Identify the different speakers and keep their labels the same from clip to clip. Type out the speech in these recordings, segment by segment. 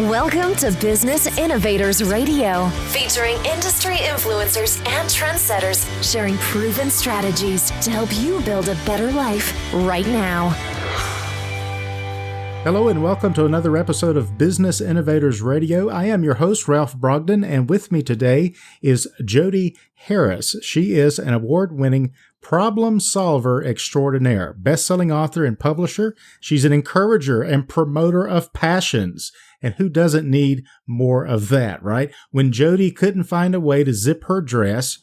Speaker 1: Welcome to Business Innovators Radio, featuring industry influencers and trendsetters sharing proven strategies to help you build a better life right now.
Speaker 2: Hello and welcome to another episode of Business Innovators Radio. I am your host, Ralph Brogdon, and with me today is Jody Harris. She is an award-winning problem solver extraordinaire, best-selling author and publisher. She's an encourager and promoter of passions. And who doesn't need more of that, right? When Jody couldn't find a way to zip her dress,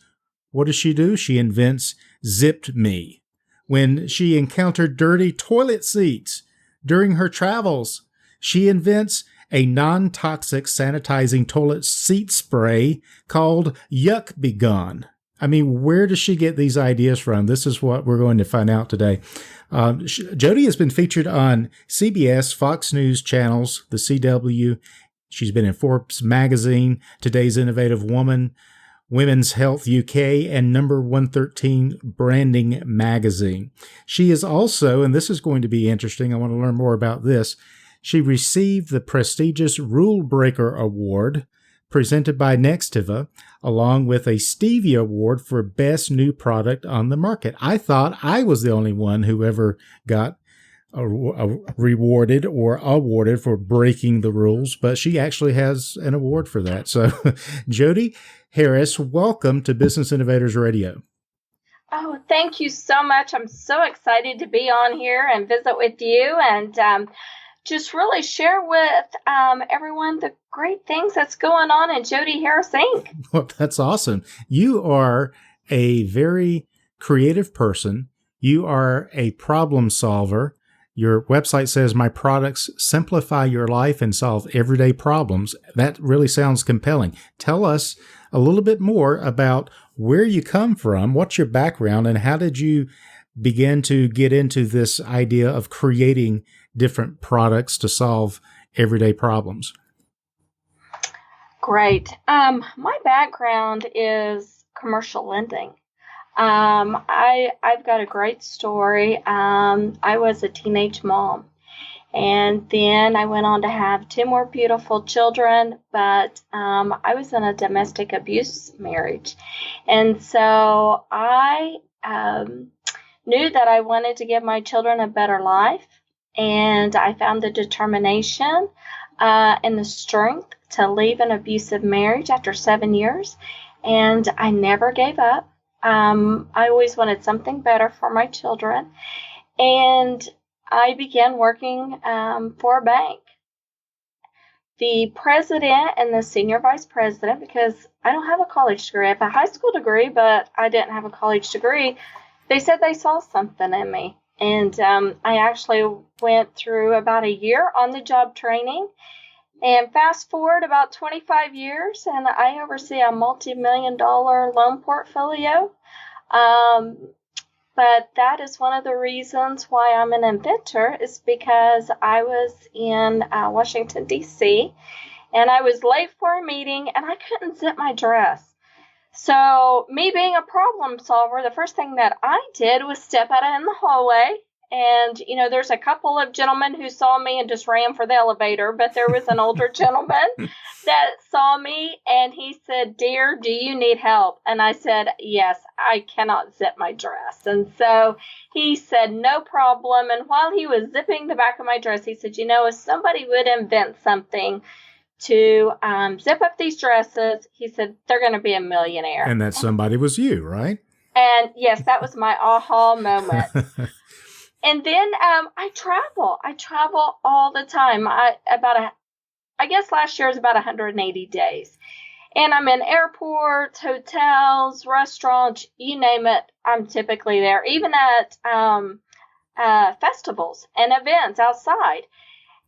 Speaker 2: what does she do? She invents ZippedMe. When she encountered dirty toilet seats during her travels, she invents a non-toxic sanitizing toilet seat spray called YukBGone. I mean, where does she get these ideas from? This is what we're going to find out today. Jody has been featured on CBS, Fox News channels, the CW. She's been in Forbes Magazine, Today's Innovative Woman, Women's Health UK, and number 113 Branding Magazine. She is also, and this is going to be interesting, I want to learn more about this, she received the prestigious Rulebreaker Award presented by Nextiva, along with a Stevie Award for Best New Product on the Market. I thought I was the only one who ever got rewarded or awarded for breaking the rules, but she actually has an award for that. So, Jody Harris, welcome to Business Innovators Radio.
Speaker 3: Oh, thank you so much. I'm so excited to be on here and visit with you and just really share with everyone the great things that's going on in Jody Harris Inc.
Speaker 2: Well, that's awesome. You are a very creative person. You are a problem solver. Your website says, "My products simplify your life and solve everyday problems." That really sounds compelling. Tell us a little bit more about where you come from, what's your background, and how did you begin to get into this idea of creating different products to solve everyday problems?
Speaker 3: Great. My background is commercial lending. I've got a great story. I was a teenage mom, and then I went on to have two more beautiful children, but I was in a domestic abuse marriage. And so I knew that I wanted to give my children a better life, and I found the determination and the strength to leave an abusive marriage after 7 years, and I never gave up. I always wanted something better for my children, and I began working for a bank. The president and the senior vice president, because I don't have a college degree, I have a high school degree, but I didn't have a college degree, they said they saw something in me. And I actually went through about a year on the job training. And fast forward about 25 years, and I oversee a multi-million-dollar loan portfolio. But that is one of the reasons why I'm an inventor, is because I was in Washington, D.C., and I was late for a meeting, and I couldn't zip my dress. So me being a problem solver, the first thing that I did was step out in the hallway. And, you know, there's a couple of gentlemen who saw me and just ran for the elevator, but there was an older gentleman that saw me, and he said, "Dear, do you need help?" And I said, "Yes, I cannot zip my dress." And so he said, "No problem." And while he was zipping the back of my dress, he said, "You know, if somebody would invent something to zip up these dresses," he said, "they're going to be a millionaire."
Speaker 2: And that somebody was you, right?
Speaker 3: And yes, that was my aha moment. And then I travel all the time. I guess last year was about 180 days. And I'm in airports, hotels, restaurants, you name it, I'm typically there. Even at festivals and events outside.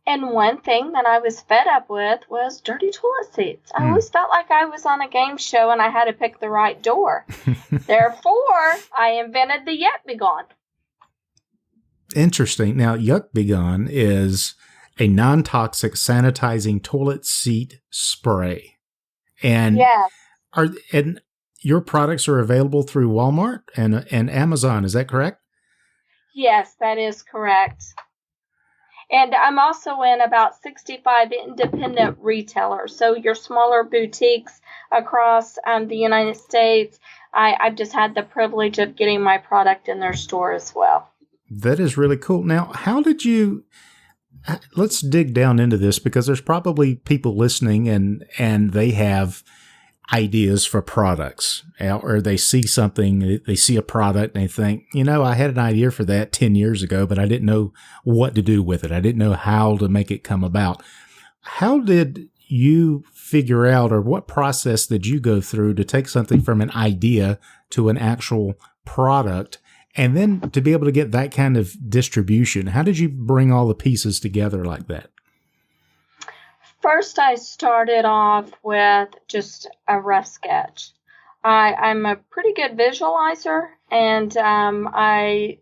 Speaker 3: And one thing that I was fed up with was dirty toilet seats. I always felt like I was on a game show and I had to pick the right door. Therefore, I invented the YukBGone.
Speaker 2: Interesting. Now, YukBGone is a non-toxic sanitizing toilet seat spray. And
Speaker 3: Yes.
Speaker 2: and your products are available through Walmart and Amazon. Is that correct?
Speaker 3: Yes, that is correct. And I'm also in about 65 independent retailers. So your smaller boutiques across the United States, I've just had the privilege of getting my product in their store as well.
Speaker 2: That is really cool. Now, how did you, let's dig down into this, because there's probably people listening and they have ideas for products, or they see something, they see a product and they think, I had an idea for that 10 years ago, but I didn't know what to do with it. I didn't know how to make it come about. How did you figure out, or what process did you go through to take something from an idea to an actual product, and then to be able to get that kind of distribution? How did you bring all the pieces together like that?
Speaker 3: First, I started off with just a rough sketch. I'm a pretty good visualizer, and I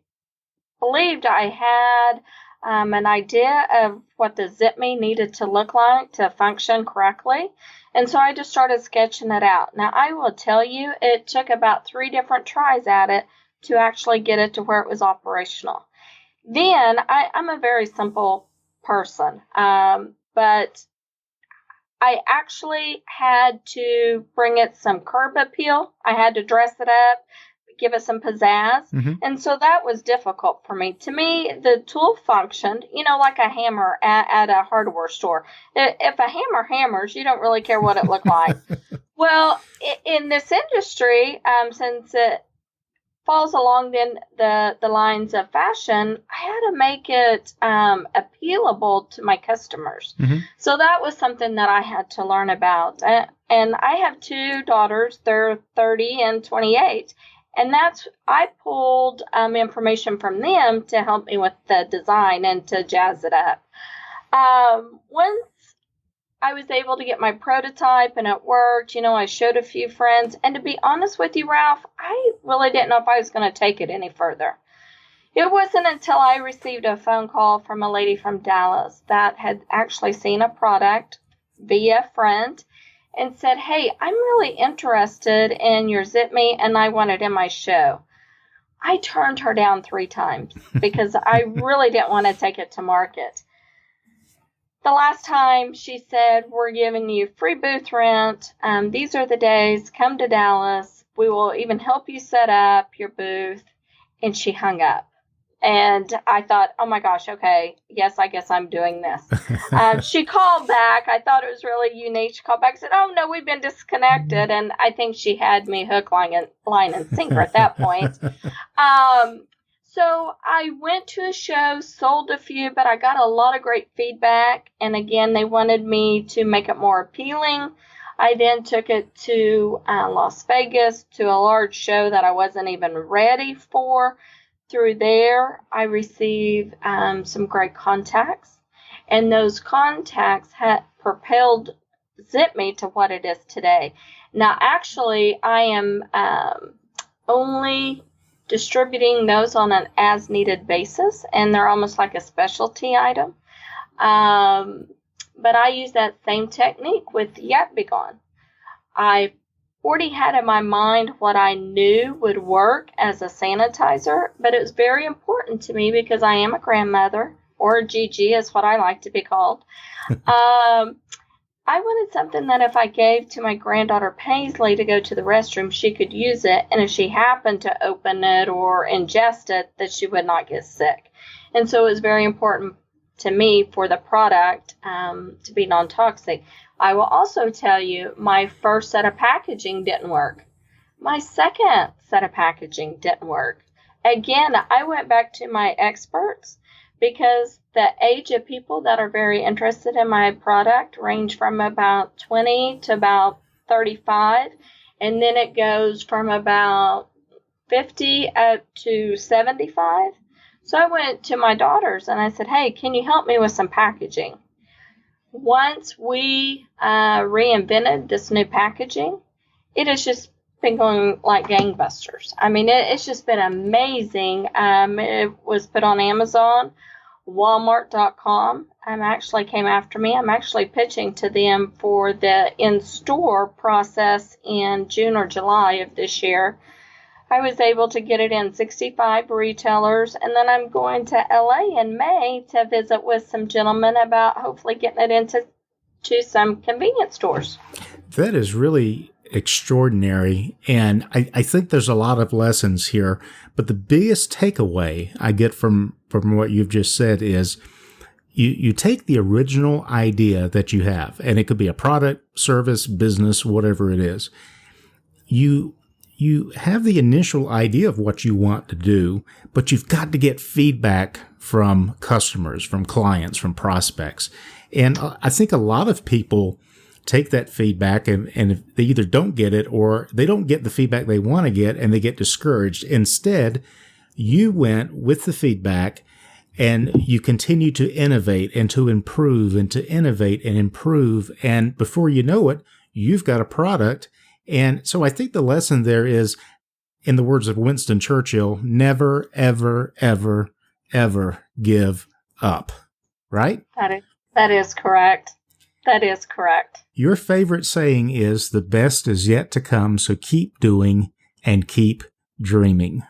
Speaker 3: believed I had an idea of what the ZippedMe needed to look like to function correctly. And so I just started sketching it out. Now, I will tell you, it took about 3 different tries at it to actually get it to where it was operational. Then, I'm a very simple person, but I actually had to bring it some curb appeal. I had to dress it up, give it some pizzazz. Mm-hmm. And so that was difficult for me. To me, the tool functioned, like a hammer at a hardware store. If a hammer hammers, you don't really care what it looked like. Well, in this industry, since it falls along the lines of fashion, I had to make it appealable to my customers. Mm-hmm. So that was something that I had to learn about. And I have 2 daughters. They're 30 and 28. And I pulled information from them to help me with the design and to jazz it up. Once I was able to get my prototype and it worked, I showed a few friends. And to be honest with you, Ralph, I really didn't know if I was going to take it any further. It wasn't until I received a phone call from a lady from Dallas that had actually seen a product via friend and said, "Hey, I'm really interested in your ZippedMe and I want it in my show." I turned her down 3 times because I really didn't want to take it to market. The last time she said, "We're giving you free booth rent. These are the days. Come to Dallas. We will even help you set up your booth." And she hung up. And I thought, oh my gosh, okay, yes, I guess I'm doing this. She called back. I thought it was really unique. She called back and said, "Oh no, we've been disconnected." And I think she had me hook, line, and sinker at that point. So I went to a show, sold a few, but I got a lot of great feedback. And again, they wanted me to make it more appealing. I then took it to Las Vegas to a large show that I wasn't even ready for. Through there, I received some great contacts. And those contacts had propelled ZippedMe to what it is today. Now, actually, I am only distributing those on an as-needed basis, and they're almost like a specialty item. But I use that same technique with YukBGone. I already had in my mind what I knew would work as a sanitizer, but it was very important to me because I am a grandmother, or a GG is what I like to be called. I wanted something that if I gave to my granddaughter Paisley to go to the restroom, she could use it, and if she happened to open it or ingest it, that she would not get sick. And so it was very important to me for the product to be non-toxic. I will also tell you, my first set of packaging didn't work. My second set of packaging didn't work. Again, I went back to my experts because the age of people that are very interested in my product range from about 20 to about 35, and then it goes from about 50 up to 75. So I went to my daughters and I said, "Hey, can you help me with some packaging?" Once we reinvented this new packaging, it has just been going like gangbusters. I mean, it's just been amazing. It was put on Amazon, Walmart.com. Actually came after me. I'm actually pitching to them for the in-store process in June or July of this year. I was able to get it in 65 retailers, and then I'm going to LA in May to visit with some gentlemen about hopefully getting it into some convenience stores.
Speaker 2: That is really extraordinary, and I think there's a lot of lessons here, but the biggest takeaway I get from what you've just said is you take the original idea that you have, and it could be a product, service, business, whatever it is. You have the initial idea of what you want to do, but you've got to get feedback from customers, from clients, from prospects. And I think a lot of people take that feedback and if they either don't get it or they don't get the feedback they want to get and they get discouraged. Instead, you went with the feedback and you continue to innovate and to improve and to innovate and improve. And before you know it, you've got a product. And so I think the lesson there is, in the words of Winston Churchill, never, ever, ever, ever give up. Right?
Speaker 3: That is correct. That is correct.
Speaker 2: Your favorite saying is, the best is yet to come, so keep doing and keep dreaming.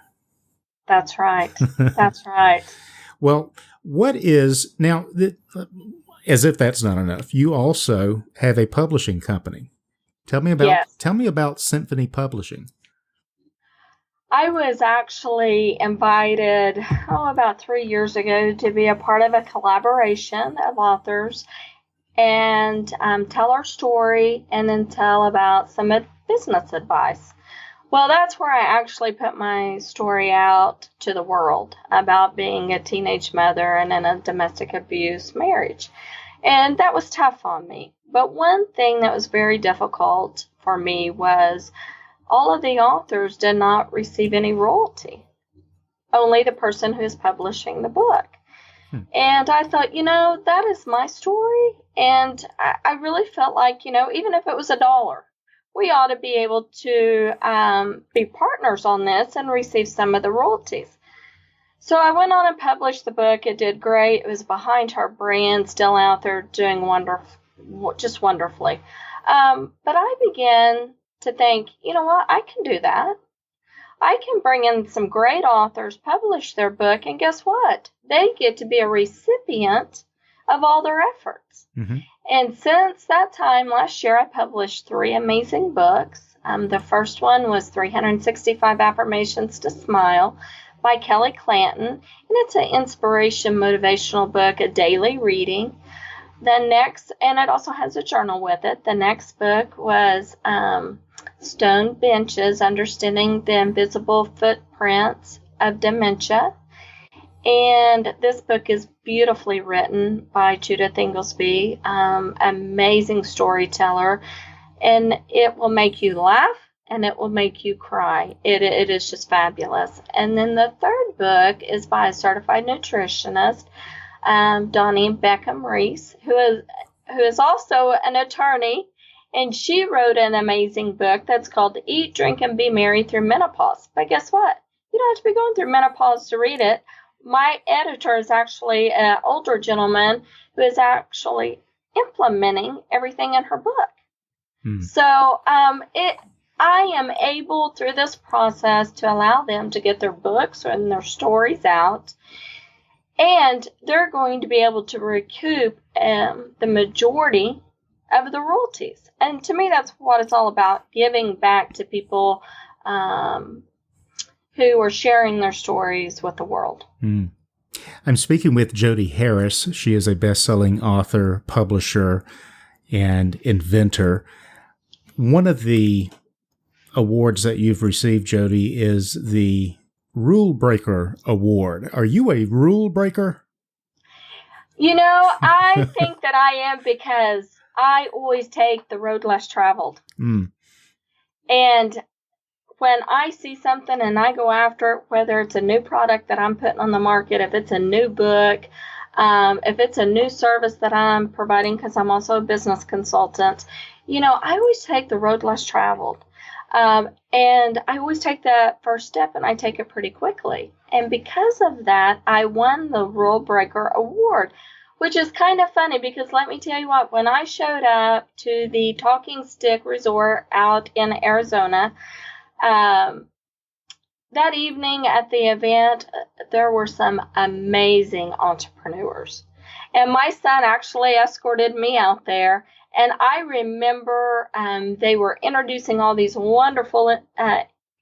Speaker 3: That's right. That's right.
Speaker 2: Well, what is, now, as if that's not enough, you also have a publishing company. Tell me about Symphony Publishing.
Speaker 3: I was actually invited, about 3 years ago to be a part of a collaboration of authors and tell our story and then tell about some business advice. Well, that's where I actually put my story out to the world about being a teenage mother and in a domestic abuse marriage. And that was tough on me. But one thing that was very difficult for me was all of the authors did not receive any royalty, only the person who's publishing the book. And I thought, that is my story. And I really felt like, even if it was $1, we ought to be able to be partners on this and receive some of the royalties. So I went on and published the book. It did great. It was behind her brand, still out there doing just wonderfully. But I began to think, you know what, I can do that. I can bring in some great authors, publish their book, and guess what? They get to be a recipient of all their efforts. Mm-hmm. And since that time last year, I published 3 amazing books. The first one was 365 Affirmations to Smile by Kelly Clanton, and it's an inspiration, motivational book, a daily reading. The next, and it also has a journal with it. The next book was Stone Benches, Understanding the Invisible Footprints of Dementia. And this book is beautifully written by Judith Inglesby, amazing storyteller, and it will make you laugh and it will make you cry. It is just fabulous. And then the third book is by a certified nutritionist, Donnie Beckham Reese, who is also an attorney, and she wrote an amazing book that's called Eat, Drink, and Be Merry Through Menopause. But guess what? You don't have to be going through menopause to read it. My editor is actually an older gentleman who is actually implementing everything in her book. So I am able, through this process, to allow them to get their books and their stories out. And they're going to be able to recoup the majority of the royalties. And to me, that's what it's all about, giving back to people who are sharing their stories with the world.
Speaker 2: I'm speaking with Jody Harris. She is a best-selling author, publisher, and inventor. One of the awards that you've received, Jody, is the Rulebreaker Award. Are you a rule breaker?
Speaker 3: I think that I am, because I always take the road less traveled. And when I see something and I go after it, whether it's a new product that I'm putting on the market, if it's a new book, if it's a new service that I'm providing, because I'm also a business consultant, I always take the road less traveled. And I always take that first step, and I take it pretty quickly. And because of that, I won the Rulebreaker Award, which is kind of funny, because let me tell you what, when I showed up to the Talking Stick Resort out in Arizona, that evening at the event, there were some amazing entrepreneurs. And my son actually escorted me out there. And I remember they were introducing all these wonderful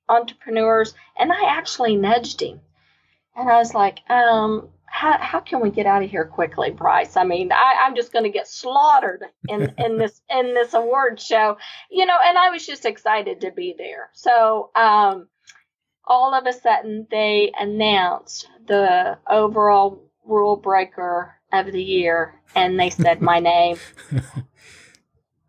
Speaker 3: entrepreneurs. And I actually nudged him. And I was like, how can we get out of here quickly, Bryce? I mean, I'm just going to get slaughtered in this award show, and I was just excited to be there. So all of a sudden, they announced the overall rule breaker of the year, and they said my name.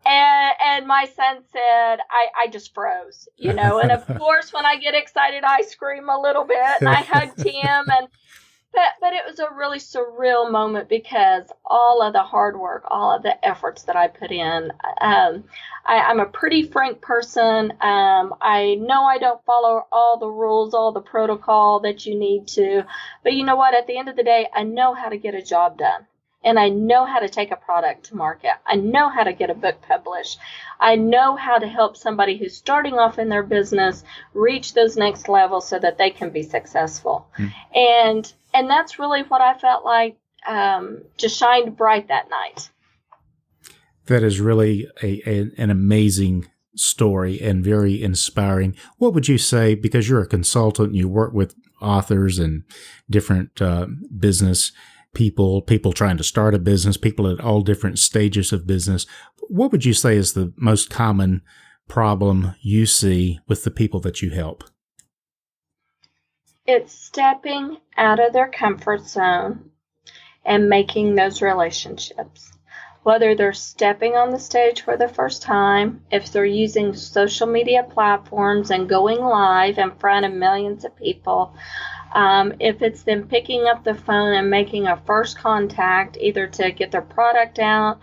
Speaker 3: And my son said, I just froze, and of course, when I get excited, I scream a little bit, and I hugged him, but it was a really surreal moment because all of the hard work, all of the efforts that I put in, I'm a pretty frank person. I know I don't follow all the rules, all the protocol that you need to, but you know what? At the end of the day, I know how to get a job done. And I know how to take a product to market. I know how to get a book published. I know how to help somebody who's starting off in their business reach those next levels so that they can be successful. And that's really what I felt like just shined bright that night.
Speaker 2: That is really an amazing story and very inspiring. What would you say, because you're a consultant, you work with authors and different business people trying to start a business, people at all different stages of business. What would you say is the most common problem you see with the people that you help?
Speaker 3: It's stepping out of their comfort zone and making those relationships. Whether they're stepping on the stage for the first time, if they're using social media platforms and going live in front of millions of people, if it's them picking up the phone and making a first contact, either to get their product out,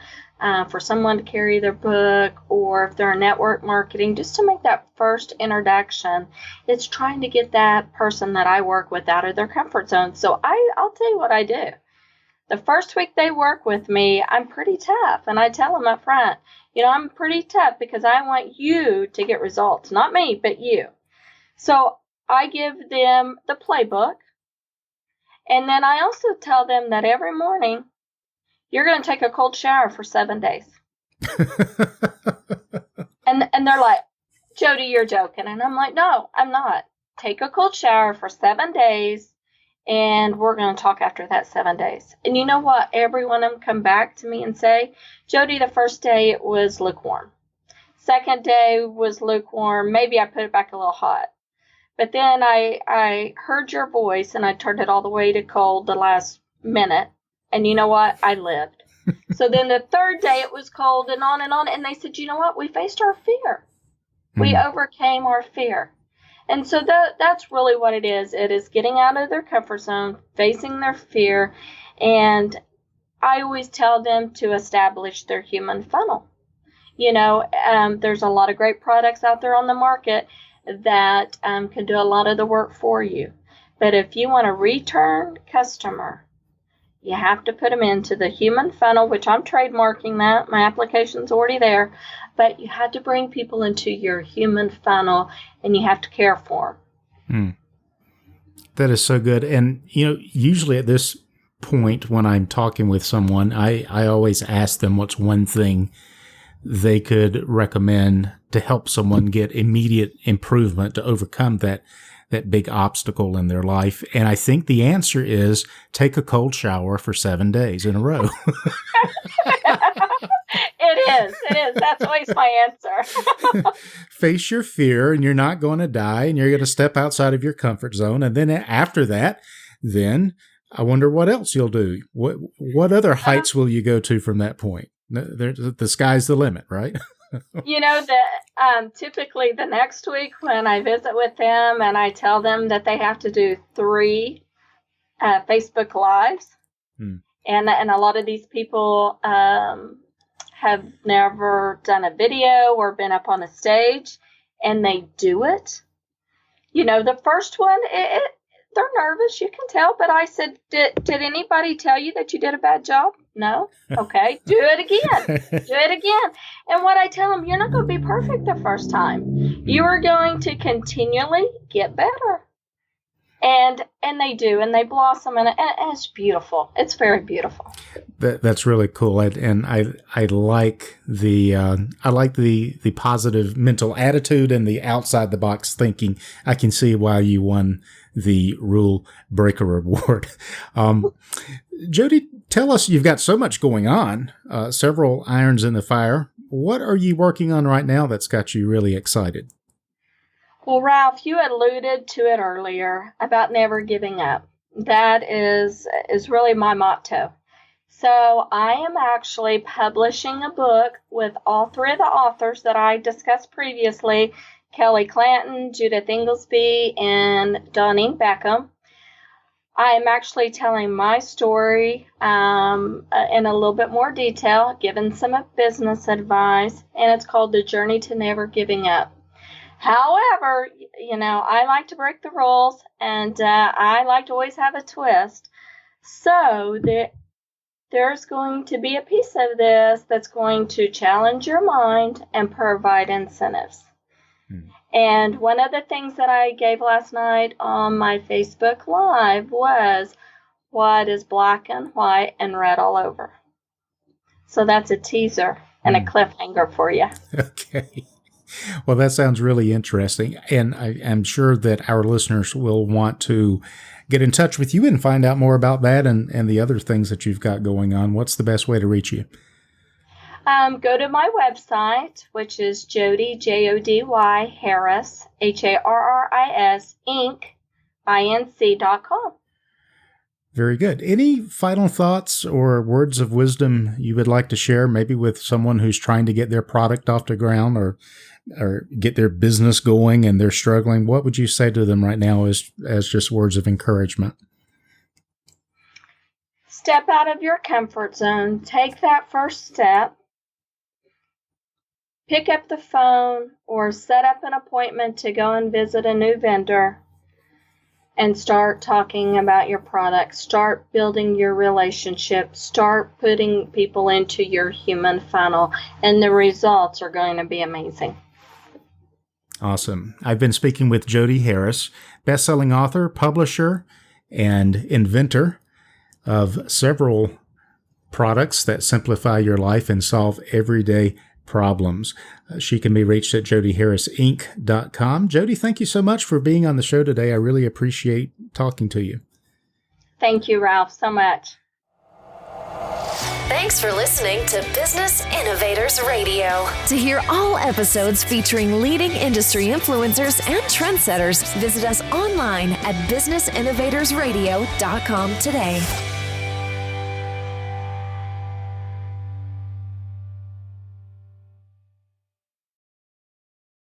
Speaker 3: for someone to carry their book, or if they're network marketing, just to make that first introduction, it's trying to get that person that I work with out of their comfort zone. So I'll tell you what I do. The first week they work with me, I'm pretty tough. And I tell them up front, I'm pretty tough because I want you to get results. Not me, but you. So I give them the playbook. And then I also tell them that every morning, you're going to take a cold shower for 7 days. and they're like, Jody, you're joking. And I'm like, no, I'm not. Take a cold shower for 7 days. And we're going to talk after that 7 days. And you know what? Every one of them come back to me and say, Jody, the first day it was lukewarm. Second day was lukewarm. Maybe I put it back a little hot. But then I heard your voice and I turned it all the way to cold the last minute. And you know what? I lived. So then the third day it was cold and on. And they said, you know what? We faced our fear. We overcame our fear. And so that's really what it is. It is getting out of their comfort zone, facing their fear. And I always tell them to establish their human funnel. There's a lot of great products out there on the market that can do a lot of the work for you. But if you want a return customer, you have to put them into the human funnel, which I'm trademarking that. My application's already there. But you have to bring people into your human funnel, and you have to care for them.
Speaker 2: That is so good. And, usually at this point when I'm talking with someone, I always ask them what's one thing they could recommend to help someone get immediate improvement to overcome that big obstacle in their life. And I think the answer is take a cold shower for 7 days in a row.
Speaker 3: It is. That's always my answer.
Speaker 2: Face your fear, and you're not going to die, and you're going to step outside of your comfort zone. And then after that, then I wonder what else you'll do. What other heights will you go to from that point? The sky's the limit, right?
Speaker 3: Typically the next week when I visit with them and I tell them that they have to do 3 Facebook Lives, and a lot of these people have never done a video or been up on a stage, and they do it. The first one, they're nervous, you can tell, but I said, did anybody tell you that you did a bad job? No? Okay, do it again. And what I tell them, you're not going to be perfect the first time. You are going to continually get better. And they do, and they blossom, and it's beautiful. It's very beautiful.
Speaker 2: That's really cool, and I like the positive mental attitude and the outside the box thinking. I can see why you won the Rulebreaker Award. Jody, tell us, you've got so much going on, several irons in the fire. What are you working on right now that's got you really excited?
Speaker 3: Well, Ralph, you alluded to it earlier about never giving up. That is really my motto. So I am actually publishing a book with all three of the authors that I discussed previously, Kelly Clanton, Judith Inglesby, and Donnie Beckham. I am actually telling my story in a little bit more detail, giving some business advice, and it's called The Journey to Never Giving Up. However, I like to break the rules, and I like to always have a twist. So there's going to be a piece of this that's going to challenge your mind and provide incentives. And one of the things that I gave last night on my Facebook Live was what is black and white and red all over. So that's a teaser and a cliffhanger for you.
Speaker 2: Okay. Well, that sounds really interesting, and I'm sure that our listeners will want to get in touch with you and find out more about that and the other things that you've got going on. What's the best way to reach you?
Speaker 3: Go to my website, which is Jody, Jody Harris, Harris, Inc.com.
Speaker 2: Very good. Any final thoughts or words of wisdom you would like to share, maybe with someone who's trying to get their product off the ground or get their business going and they're struggling? What would you say to them right now as just words of encouragement?
Speaker 3: Step out of your comfort zone. Take that first step. Pick up the phone or set up an appointment to go and visit a new vendor and start talking about your product. Start building your relationship. Start putting people into your human funnel, and the results are going to be amazing.
Speaker 2: Awesome. I've been speaking with Jody Harris, best-selling author, publisher, and inventor of several products that simplify your life and solve everyday problems. She can be reached at jodyharrisinc.com. Jody, thank you so much for being on the show today. I really appreciate talking to you.
Speaker 3: Thank you, Ralph, so much.
Speaker 1: Thanks for listening to Business Innovators Radio. To hear all episodes featuring leading industry influencers and trendsetters, visit us online at businessinnovatorsradio.com today.